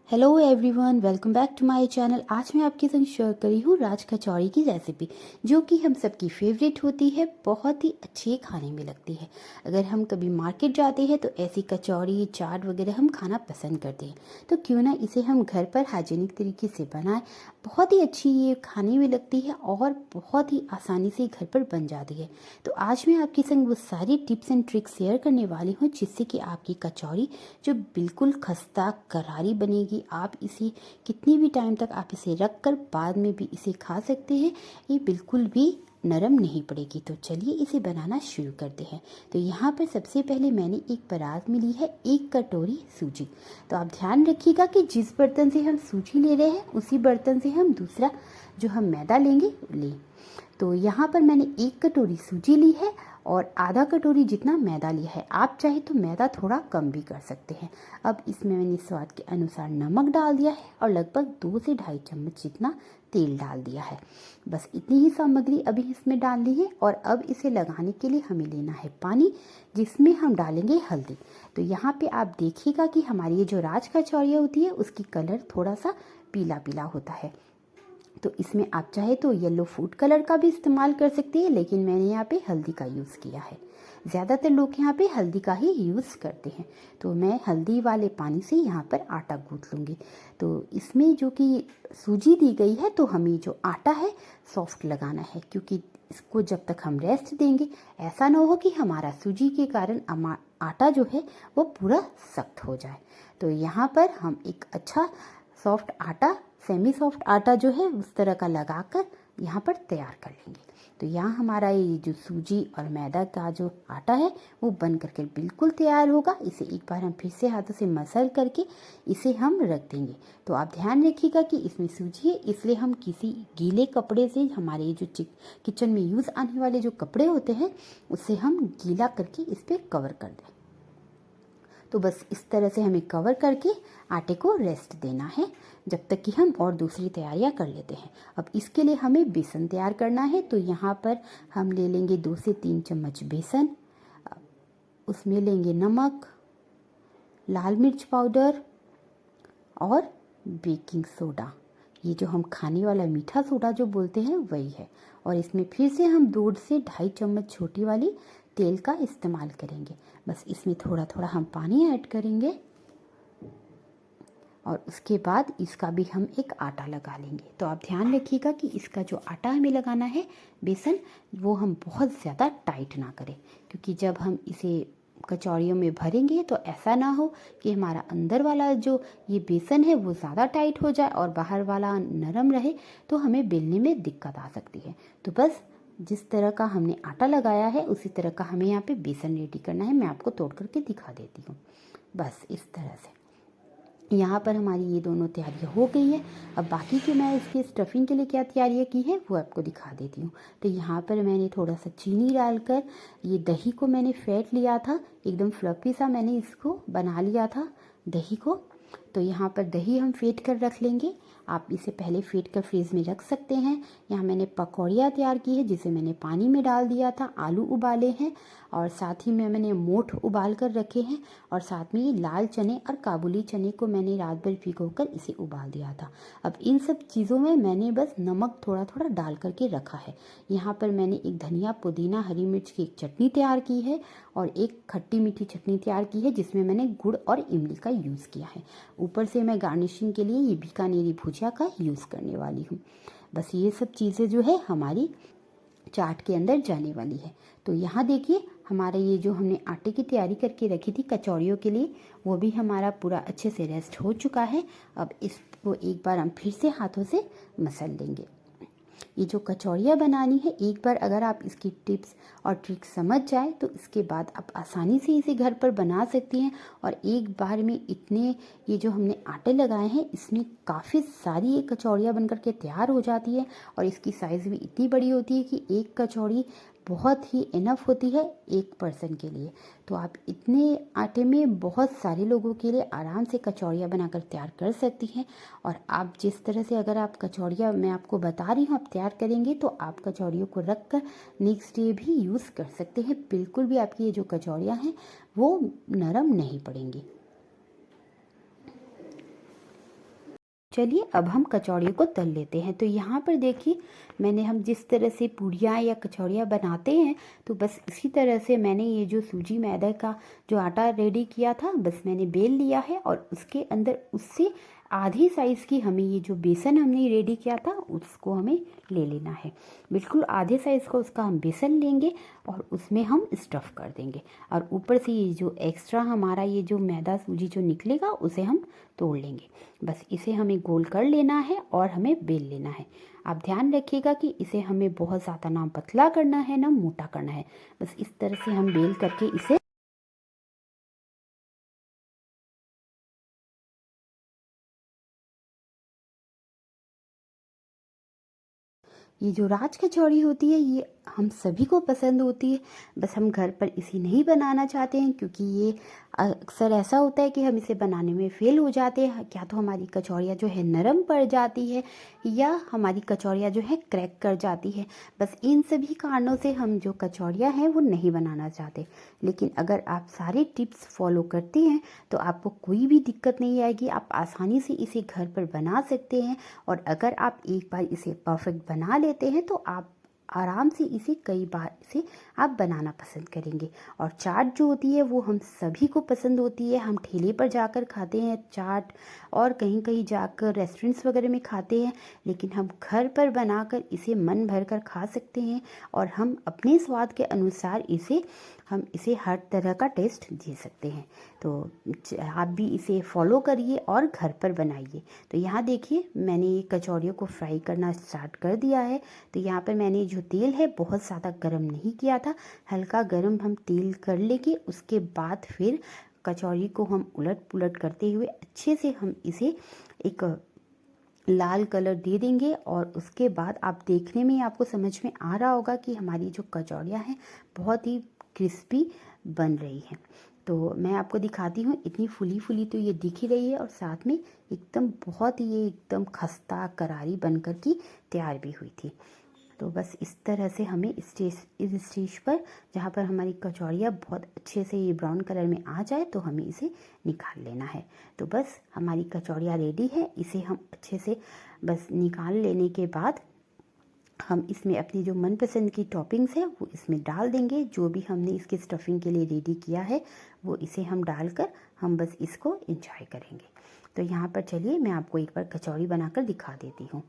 Hello everyone, welcome back to my channel. आज मैं आपके संग शेयर करी हूँ राज कचौड़ी की रेसिपी, जो कि हम सबकी फेवरेट होती है, बहुत ही अच्छी खाने में लगती है। अगर हम कभी मार्केट जाते हैं तो ऐसी कचौड़ी चाट वगैरह हम खाना पसंद करते हैं, तो क्यों ना इसे हम घर पर हाइजीनिक तरीके से बनाएं। बहुत ही अच्छी ये खाने में लगती है और बहुत ही आसानी से घर पर बन जाती है। तो आज मैं आपके संग वो सारी टिप्स एंड ट्रिक्स शेयर करने वाली हूँ, जिससे कि आपकी कचौड़ी जो बिल्कुल खस्ता करारी बनेगी। आप इसे कितनी भी टाइम तक आप इसे रख कर बाद में भी इसे खा सकते हैं, ये बिल्कुल भी नरम नहीं पड़ेगी। तो चलिए इसे बनाना शुरू करते हैं। तो यहाँ पर सबसे पहले मैंने एक परात में ली है 1 कटोरी सूजी। तो आप ध्यान रखिएगा कि जिस बर्तन से हम सूजी ले रहे हैं उसी बर्तन से हम दूसरा जो हम मैदा लेंगे लें। तो यहाँ पर मैंने 1 कटोरी सूजी ली है और आधा कटोरी जितना मैदा लिया है। आप चाहे तो मैदा थोड़ा कम भी कर सकते हैं। अब इसमें मैंने स्वाद के अनुसार नमक डाल दिया है और लगभग 2 से ढाई चम्मच जितना तेल डाल दिया है। बस इतनी ही सामग्री अभी इसमें डाल ली है। और अब इसे लगाने के लिए हमें लेना है पानी, जिसमें हम डालेंगे हल्दी। तो यहाँ पे आप देखिएगा कि हमारी ये जो राज कचौड़ियाँ होती है उसकी कलर थोड़ा सा पीला पीला होता है। तो इसमें आप चाहे तो येलो फूड कलर का भी इस्तेमाल कर सकते हैं, लेकिन मैंने यहाँ पे हल्दी का यूज़ किया है। ज़्यादातर लोग यहाँ पे हल्दी का ही यूज़ करते हैं। तो मैं हल्दी वाले पानी से यहाँ पर आटा गूँथ लूँगी। तो इसमें जो कि सूजी दी गई है, तो हमें जो आटा है सॉफ्ट लगाना है, क्योंकि इसको जब तक हम रेस्ट देंगे ऐसा ना हो कि हमारा सूजी के कारण आटा जो है वो पूरा सख्त हो जाए। तो यहाँ पर हम एक अच्छा सॉफ्ट आटा, सेमी सॉफ्ट आटा जो है उस तरह का लगाकर यहाँ पर तैयार कर लेंगे। तो यहाँ हमारा ये जो सूजी और मैदा का जो आटा है वो बन करके बिल्कुल तैयार होगा। इसे एक बार हम फिर से हाथों से मसल करके इसे हम रख देंगे। तो आप ध्यान रखिएगा कि इसमें सूजी है, इसलिए हम किसी गीले कपड़े से, हमारे जो किचन में यूज़ आने वाले जो कपड़े होते हैं उससे हम गीला करके इस पर कवर कर दें। तो बस इस तरह से हमें कवर करके आटे को रेस्ट देना है, जब तक कि हम और दूसरी तैयारियां कर लेते हैं। अब इसके लिए हमें बेसन तैयार करना है। तो यहाँ पर हम ले लेंगे 2 से 3 चम्मच बेसन, उसमें लेंगे नमक, लाल मिर्च पाउडर और बेकिंग सोडा। ये जो हम खाने वाला मीठा सोडा जो बोलते हैं वही है। और इसमें फिर से हम 2 से ढाई चम्मच छोटी वाली तेल का इस्तेमाल करेंगे। बस इसमें थोड़ा थोड़ा हम पानी ऐड करेंगे और उसके बाद इसका भी हम एक आटा लगा लेंगे। तो आप ध्यान रखिएगा कि इसका जो आटा हमें लगाना है बेसन, वो हम बहुत ज़्यादा टाइट ना करें, क्योंकि जब हम इसे कचौड़ियों में भरेंगे तो ऐसा ना हो कि हमारा अंदर वाला जो ये बेसन है वो ज़्यादा टाइट हो जाए और बाहर वाला नरम रहे, तो हमें बेलने में दिक्कत आ सकती है। तो बस जिस तरह का हमने आटा लगाया है उसी तरह का हमें यहाँ पे बेसन रेडी करना है। मैं आपको तोड़ करके दिखा देती हूँ। बस इस तरह से यहाँ पर हमारी ये दोनों तैयारियाँ हो गई है। अब बाकी की मैं इसके स्टफिंग के लिए क्या तैयारियाँ की है वो आपको दिखा देती हूँ। तो यहाँ पर मैंने थोड़ा सा चीनी डालकर ये दही को मैंने फेंट लिया था, एकदम फ्लफी सा मैंने इसको बना लिया था दही को। तो यहाँ पर दही हम फेंट कर रख लेंगे। आप इसे पहले फेंट कर फ्रीज में रख सकते हैं। यहाँ मैंने पकौड़ियाँ तैयार की है, जिसे मैंने पानी में डाल दिया था, आलू उबाले हैं और साथ ही में मैंने मोठ उबाल कर रखे हैं। और साथ में ये लाल चने और काबुली चने को मैंने रात भर भिगोकर इसे उबाल दिया था। अब इन सब चीज़ों में मैंने बस नमक थोड़ा थोड़ा डाल करके रखा है। यहाँ पर मैंने एक धनिया, पुदीना, हरी मिर्च की एक चटनी तैयार की है और एक खट्टी मीठी चटनी तैयार की है, जिसमें मैंने गुड़ और इमली का यूज़ किया है। ऊपर से मैं गार्निशिंग के लिए ये बीकानेरी भुजिया का यूज़ करने वाली हूँ। बस ये सब चीज़ें जो है हमारी चाट के अंदर जाने वाली है। तो यहाँ देखिए हमारा ये जो हमने आटे की तैयारी करके रखी थी कचौड़ियों के लिए, वो भी हमारा पूरा अच्छे से रेस्ट हो चुका है। अब इसको एक बार हम फिर से हाथों से मसल लेंगे। ये जो कचौड़ियाँ बनानी है, एक बार अगर आप इसकी टिप्स और ट्रिक्स समझ जाए तो इसके बाद आप आसानी से इसे घर पर बना सकती हैं। और एक बार में इतने ये जो हमने आटे लगाए हैं इसमें काफ़ी सारी ये कचौड़ियाँ बनकर के तैयार हो जाती है। और इसकी साइज़ भी इतनी बड़ी होती है कि एक कचौड़ी बहुत ही इनफ होती है एक पर्सन के लिए। तो आप इतने आटे में बहुत सारे लोगों के लिए आराम से कचौड़ियाँ बनाकर तैयार कर सकती हैं। और आप जिस तरह से अगर आप कचौड़ियाँ मैं आपको बता रही हूँ आप तैयार करेंगे, तो आप कचौड़ियों को रख कर नेक्स्ट डे भी यूज़ कर सकते हैं। बिल्कुल भी आपकी ये जो कचौड़ियाँ हैं वो नरम नहीं पड़ेंगी। चलिए अब हम कचौड़ियों को तल लेते हैं। तो यहाँ पर देखिए मैंने हम जिस तरह से पूड़ियाँ या कचौड़ियाँ बनाते हैं तो बस इसी तरह से मैंने ये जो सूजी मैदा का जो आटा रेडी किया था बस मैंने बेल लिया है और उसके अंदर उससे आधी साइज़ की हमें ये जो बेसन हमने रेडी किया था उसको हमें ले लेना है। बिल्कुल आधे साइज़ का उसका हम बेसन लेंगे और उसमें हम स्टफ़ कर देंगे और ऊपर से ये जो एक्स्ट्रा हमारा ये जो मैदा सूजी जो निकलेगा उसे हम तोड़ लेंगे। बस इसे हमें गोल कर लेना है और हमें बेल लेना है। आप ध्यान रखिएगा कि इसे हमें बहुत ज़्यादा ना पतला करना है ना मोटा करना है। बस इस तरह से हम बेल करके इसे ये जो राज कचौड़ी होती है ये हम सभी को पसंद होती है। बस हम घर पर इसे नहीं बनाना चाहते हैं क्योंकि ये अक्सर ऐसा होता है कि हम इसे बनाने में फ़ेल हो जाते हैं। क्या तो हमारी कचौड़ियाँ जो है नरम पड़ जाती है या हमारी कचौड़ियाँ जो है क्रैक कर जाती है। बस इन सभी कारणों से हम जो कचौड़ियाँ हैं वो नहीं बनाना चाहते। लेकिन अगर आप सारे टिप्स फॉलो करते हैं तो आपको कोई भी दिक्कत नहीं आएगी। आप आसानी से इसे घर पर बना सकते हैं और अगर आप एक बार इसे परफेक्ट बना लेते हैं तो आप आराम से इसे कई बार इसे आप बनाना पसंद करेंगे। और चाट जो होती है वो हम सभी को पसंद होती है। हम ठेले पर जाकर खाते हैं चाट और कहीं कहीं जाकर रेस्टोरेंट्स वगैरह में खाते हैं, लेकिन हम घर पर बनाकर इसे मन भर कर खा सकते हैं और हम अपने स्वाद के अनुसार हम इसे हर तरह का टेस्ट दे सकते हैं। तो आप भी इसे फॉलो करिए और घर पर बनाइए। तो यहाँ देखिए मैंने ये कचौड़ियों को फ्राई करना स्टार्ट कर दिया है। तो यहाँ पर मैंने जो तेल है बहुत ज़्यादा गर्म नहीं किया था, हल्का गर्म हम तेल कर लेंगे। उसके बाद फिर कचौड़ी को हम उलट पुलट करते हुए अच्छे से हम इसे एक लाल कलर दे देंगे और उसके बाद आप देखने में आपको समझ में आ रहा होगा कि हमारी जो कचौड़ियाँ हैं बहुत ही क्रिस्पी बन रही हैं। तो मैं आपको दिखाती हूँ, इतनी फुली फुली तो ये दिख ही रही है और साथ में एकदम बहुत ही ये एकदम खस्ता करारी बनकर की तैयार भी हुई थी। तो बस इस तरह से हमें इस स्टेज पर जहाँ पर हमारी कचौड़ियाँ बहुत अच्छे से ये ब्राउन कलर में आ जाए तो हमें इसे निकाल लेना है। तो बस हमारी कचौड़ियाँ रेडी है। इसे हम अच्छे से बस निकाल लेने के बाद हम इसमें अपनी जो मनपसंद की टॉपिंग्स है वो इसमें डाल देंगे। जो भी हमने इसके स्टफिंग के लिए रेडी किया है वो इसे हम डालकर हम बस इसको एंजॉय करेंगे। तो यहाँ पर चलिए मैं आपको एक बार कचौड़ी बनाकर दिखा देती हूँ।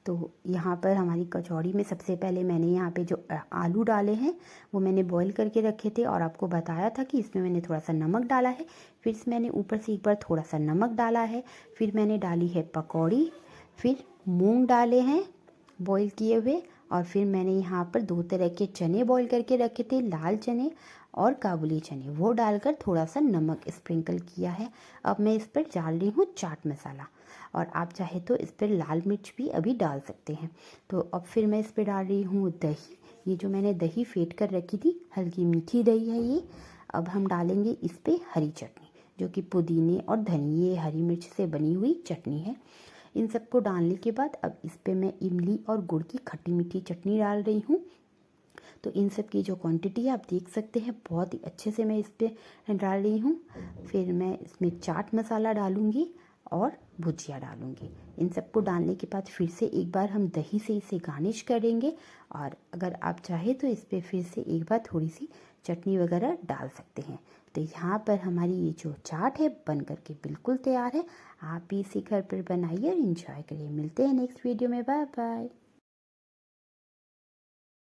तो यहाँ पर हमारी कचौड़ी में सबसे पहले मैंने यहाँ पे जो आलू डाले हैं वो मैंने बॉईल करके रखे थे और आपको बताया था कि इसमें मैंने थोड़ा सा नमक डाला है। फिर मैंने ऊपर से एक बार थोड़ा सा नमक डाला है। फिर मैंने डाली है पकौड़ी, फिर मूंग डाले हैं बॉईल किए हुए और फिर मैंने यहाँ पर 2 तरह के चने बॉईल करके रखे थे, लाल चने और काबुली चने, वो डालकर थोड़ा सा नमक स्प्रिंकल किया है। अब मैं इस पर डाल रही हूँ चाट मसाला और आप चाहे तो इस पर लाल मिर्च भी अभी डाल सकते हैं। तो अब फिर मैं इस पर डाल रही हूँ दही। ये जो मैंने दही फेंट कर रखी थी, हल्की मीठी दही है ये। अब हम डालेंगे इस पर हरी चटनी जो कि पुदीने और धनिए हरी मिर्च से बनी हुई चटनी है। इन सबको डालने के बाद अब इस पर मैं इमली और गुड़ की खट्टी मीठी चटनी डाल रही हूँ। तो इन सब की जो क्वांटिटी है आप देख सकते हैं, बहुत ही अच्छे से मैं इस पर डाल रही हूँ। फिर मैं इसमें चाट मसाला डालूँगी और भुजिया डालूँगी। इन सबको डालने के बाद फिर से एक बार हम दही से इसे गार्निश करेंगे और अगर आप चाहें तो इस पर फिर से एक बार थोड़ी सी चटनी वगैरह डाल सकते हैं। तो यहाँ पर हमारी ये जो चाट है बन करके बिल्कुल तैयार है। आप भी इसे घर पर बनाइए और इंजॉय करिए। मिलते हैं नेक्स्ट वीडियो में। Bye bye.